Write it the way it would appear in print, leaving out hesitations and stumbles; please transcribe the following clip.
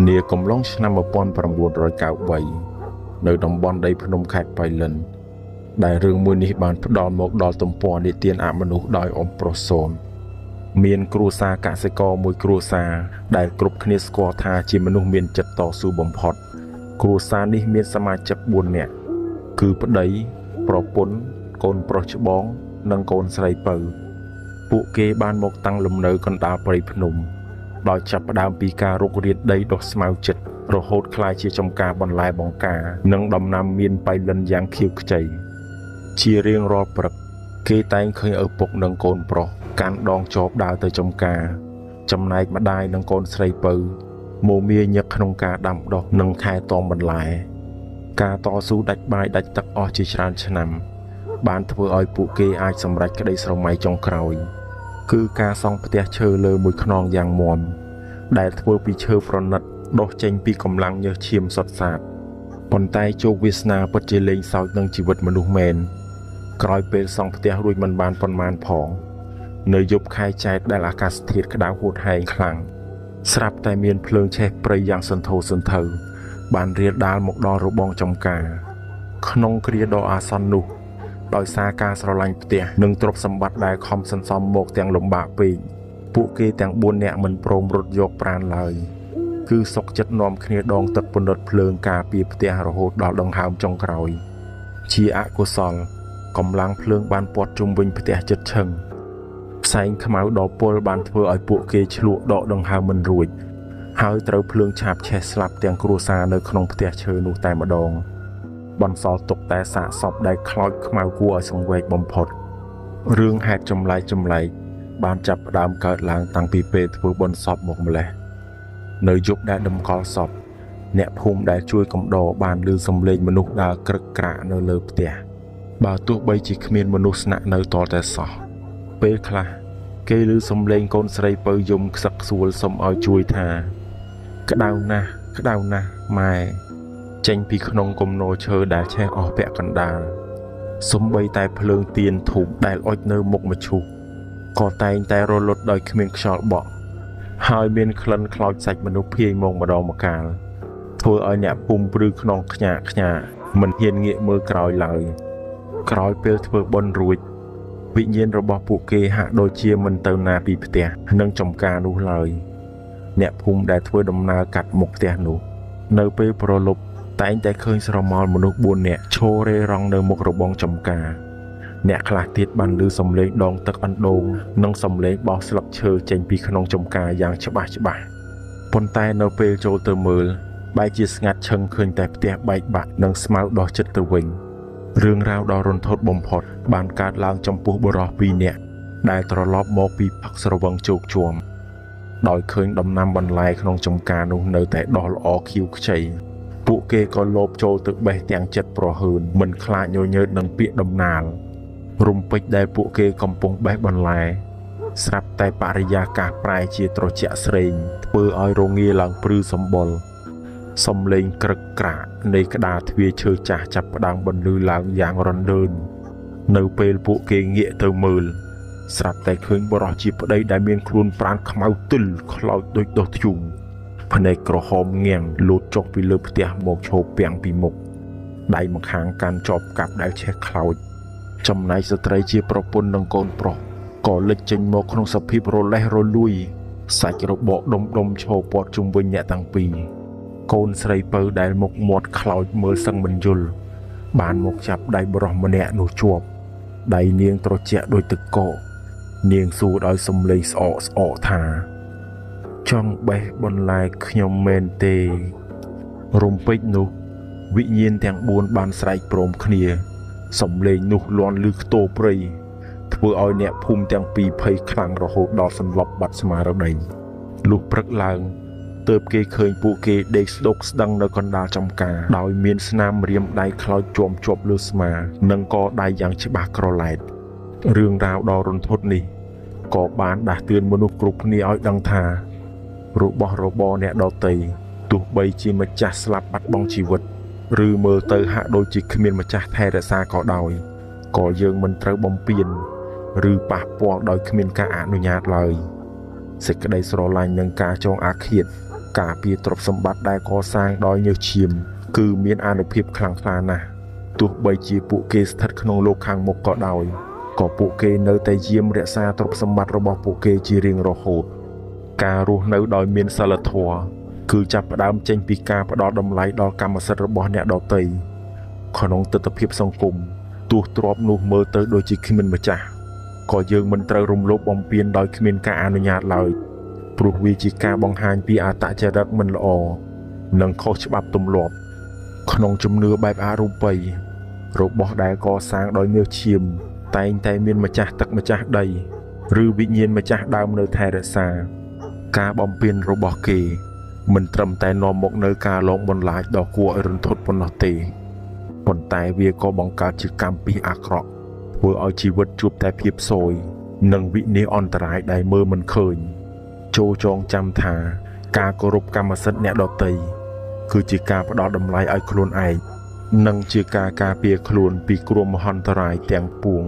នាកំឡុងឆ្នាំ1993នៅតំបន់ដីភ្នំខេត្តបៃលិនដែលរឿងមួយនេះបានផ្ដល់មកដល់ទំព័រនិទានអមនុស្សដោយអ៊ំប្រុសសូនមានគ្រួសារកសិករមួយគ្រួសារដែលគ្រប់គ្នាស្គាល់ថាជាមនុស្សមានចិត្តតស៊ូបំផុតគ្រួសារនេះមានសមាជិក4នាក់គឺប្តីប្រពន្ធកូនប្រុសច្បងនិងកូនស្រីពៅពួកគេបានមកតាំងលំនៅកណ្ដាលព្រៃភ្នំដោយចាប់ផ្ដើមពីការរុករានដីដុះស្មៅចិត្តរហូតក្លាយជាចំការបន្លែបង្ការនិងដំណាំមានបៃលិនយ៉ាងខៀវខ្ចីជារៀងរាល់ព្រឹកគេតែងឃើញឪពុកនិងកូនប្រុសកាន់ដងចបដើរទៅចំការចំណែកម្ដាយនិងកូនស្រីពៅមកមាញឹកក្នុងការដាំដុះនិងថែទាំបន្លែការតស៊ូដាច់បាយដាច់ទឹកអស់ជាច្រើនឆ្នាំបានធ្វើឲ្យពួកគេអាចសម្រេចក្តីស្រមៃចុងក្រោយគឺការសង់ផ្ទះឈើលើមួយខ្នងយ៉ាងមាំដែលធ្វើពីឈើប្រណិតដុះចេញពីកម្លាំងញើសឈាមសុទ្ធសាធប៉ុន្តែជោគវាសនាពិតជាលេងសើចនឹងជីវិតមនុស្សមែនក្រោយពេលសង់ផ្ទះរួចមិនបានប៉ុន្មានផងនៅយប់ខែចែកដែលអាកាសធាតុក្តៅហួតហែងខ្លាំងស្រាប់តែមានភ្លើងឆេះព្រៃយ៉ាងសន្ធោសន្ធៅបានរាលដាលមកដល់របងចំការក្នុងគ្រាដ៏អាសន្ននោះដោយសារការស្រឡាញ់ផ្ទះនិងទ្រព្យសម្បត្តិដែលខំសន្សំមកទាំងលំបាកពេកពួកគេទាំង4នាក់មិនព្រមរត់យកប្រាណឡើយគឺសុកចិត្តនាំគ្នាដងទឹកពន្លត់ភ្លើងការពារផ្ទះរហូតដល់ដង្ហើមចុងក្រោយជាអកុសលកម្លាំងភ្លើងបានព័ទ្ធជុំវិញផ្ទះជិតឈឹងផ្សែងខ្មៅដ៏ពុលបានធ្វើឲ្យពួកគេឆ្លក់ដកដង្ហើមមិនរួចហើយត្រូវភ្លើងឆាបឆេះស្លាប់ទាំងគ្រួសារនៅក្នុងផ្ទះឈើនោះតែម្ដងបន្សល់ទុកតែសាកសពដែលខ្លោចខ្មៅគួរឲ្យសង្វេគបំផុតរឿងហេតុចម្លែកបានចាប់ផ្ដើមកើតឡើងតាំងពីពេលធ្វើបុណ្យសពមកម្លេះនៅយប់ដែលតម្កល់សពអ្នកភូមិដែលជួយកំដរបានឮសំឡេងមនុស្សដើរក្រឹកក្រាកនៅលើផ្ទះបើទោះបីជាគ្មានមនុស្សស្នាក់នៅតតែសោះពេលខ្លះគេឮសំឡេងកូនស្រីពៅយំខ្សឹកខ្សួលសុំឲ្យជួយថាក្តៅណាស់ម៉ែចេញពីក្នុងគំនរឈើដែលឆេះអស់ពាក់កណ្ដាលសំបីតែភ្លើងទៀនធូបដែលអុជនៅមុខមឈូសក៏តែងតែរលត់ដោយគ្មានខ្យល់បក់ហើយមានក្លិនខ្លោចសាច់មនុស្សភាយមកម្ដងម្កាលធ្វើឲ្យអ្នកភូមិព្រឺខ្នងខ្ញាក់មិនហ៊ានងាកមើលក្រោយឡើយក្រោយពេលធ្វើបុណ្យរួចវិញ្ញាណរបស់ពួកគេហាក់ដូចជាមិនទៅណាពីផ្ទះនិងចំការនោះឡើយអ្នកភូមិដែលធ្វើដំណើរកាត់មុខផ្ទះនោះនៅពេលព្រលប់តែងតែឃើញស្រមោលមនុស្ស4នាក់ឈររេរង់នៅមុខរបងចំការអ្នកខ្លះទៀតបានឮសំឡេងដងទឹកអណ្ដូងនិងសំឡេងបោះស្លឹកឈើចេញពីក្នុងចំការយ៉ាងច្បាស់ប៉ុន្តែនៅពេលចូលទៅមើលបែរជាស្ងាត់ឈឹងឃើញតែផ្ទះបែកបាក់និងស្មៅដោះចិត្តទៅវិញរឿងរ៉ាវដ៏រន្ធត់បំផុតបានកើតឡើងចំពោះបុរស2នាក់ដែលត្រឡប់មកពីផឹកស្រវឹងជោគជាំដោយឃើញដំណាំបន្លែក្នុងចំការនោះនៅតែដុះល្អខៀវខ្ចីពួកគេក៏លោភចូលទៅបេះទាំងចិត្តប្រហើនមិនខ្លាចញញើតនឹងពាក្យដំណាលរំពេចដែលពួកគេកំពុងបេះបន្លែស្រាប់តែបរិយាកាសប្រែជាត្រជាក់ស្រេងធ្វើឲ្យរងាឡើងព្រឺសម្បុរសំឡេងក្រឹកក្រាកនៃក្តារទ្វារឈើចាស់ចាប់ផ្ដើមបន្លឺឡើងយ៉ាងរណ្ដើននៅពេលពួកគេងាកទៅមើលស្រាប់តែឃើញបុរសជាប្តីដែលមានខ្លួនប្រាណខ្មៅទិលខ្លោចដូចដុះធ្យូងភ្នែកក្រហមងាំងលោតចុះពីលើផ្ទះមកឈោពាំងពីមុខដៃម្ខាងកាន់ជាប់កាប់ដែលឆេះខ្លោចចំណែកស្ត្រីជាប្រពន្ធនិងកូនប្រុសក៏លេចចេញមកក្នុងសភាពរលេះរលួយសាច់របកដុំឈោព័ទ្ធជុំវិញអ្នកទាំងពីរកូនស្រីពៅដែលមុខមាត់ខ្លោចមើលសឹងមិនយល់បានមកចាប់ដៃបុរសម្នាក់នោះជាប់ដៃនាងត្រជាក់ដូចទឹកកកនាងសួរដោយសំឡេងស្អកថាចង់បេះបន្លែខ្ញុំមែនទេរំពេចនោះវិញ្ញាណទាំង4បានស្រែកព្រមគ្នាសំឡេងនោះលាន់ឮខ្ទោព្រៃធ្វើឲ្យអ្នកភូមិទាំងពីរភ័យខ្លាំងរហូតដល់សន្លប់បាត់ស្មារតីលុះព្រឹកឡើងទើបគេឃើញពួកគេដេកស្ដុកស្ដឹងនៅកណ្ដាលចំការដោយមានស្នាមរៀមដៃខ្លោចជាប់លើស្មានិងកដៃយ៉ាងច្បាស់ក្រឡែតរឿងរ៉ាវដ៏រន្ធត់នេះក៏បានដាស់តឿនមនុស្សគ្រប់គ្នាឲ្យដឹងថារបស់របរអ្នកដទៃទោះបីជាម្ចាស់ស្លាប់បាត់បង់ជីវិតឬមើលទៅហាក់ដូចជាគ្មានម្ចាស់ថែរក្សាក៏ដោយក៏យើងមិនត្រូវបំពានឬប៉ះពាល់ដោយគ្មានការអនុញ្ញាតឡើយសេចក្តីស្រឡាញ់និងការចងអាឃាត ការពារទ្រព្យសម្បត្តិដែលកសាងដោយញើសឈាមគឺមានអានុភាពខ្លាំងក្លាណាស់ទោះបីជាពួកគេស្ថិតក្នុងលោកខាងមុខក៏ដោយក៏ពួកគេនៅតែយាមរក្សាទ្រព្យសម្បត្តិរបស់ពួកគេជារៀងរហូតការរស់នៅដោយមានសីលធម៌គឺចាប់ផ្ដើមចេញពីការផ្ដល់តម្លៃដល់កម្មសិទ្ធិរបស់អ្នកដទៃក្នុងទិដ្ឋភាពសង្គមទោះទ្រព្យនោះមើលទៅដូចជាគ្មានម្ចាស់ក៏យើងមិនត្រូវរំលោភបំពានដោយគ្មានការអនុញ្ញាតឡើយព្រោះវាជាការបង្ហាញពីអត្តចរិតមិនល្អនិងខុសច្បាប់ទម្លាប់ក្នុងជំនឿបែបអរូបីរបស់ដែលកសាងដោយញើសឈាមតែងតែមានម្ចាស់ទឹកម្ចាស់ដីឬវិញ្ញាណម្ចាស់ដើមនៅថែរក្សាការបំពេញរបស់គេមិនត្រឹមតែនាំមកនៅការលងបន្លាចដ៏គួរឲ្យរន្ធត់ប៉ុណ្ណោះទេប៉ុន្តែវាក៏បង្កើតជាកម្មពីអាក្រក់ធ្វើឲ្យជីវិតជួបតែភាពសោយនិងវិនាសអន្តរាយដែលមើលមិនឃើញចូលចងចាំថាការគោរពកម្មសិទ្ធិអ្នកដទៃគឺជាការផ្ដល់តម្លៃឲ្យខ្លួនឯងនិងជាការការពារខ្លួនពីគ្រោះមហន្តរាយទាំងពួង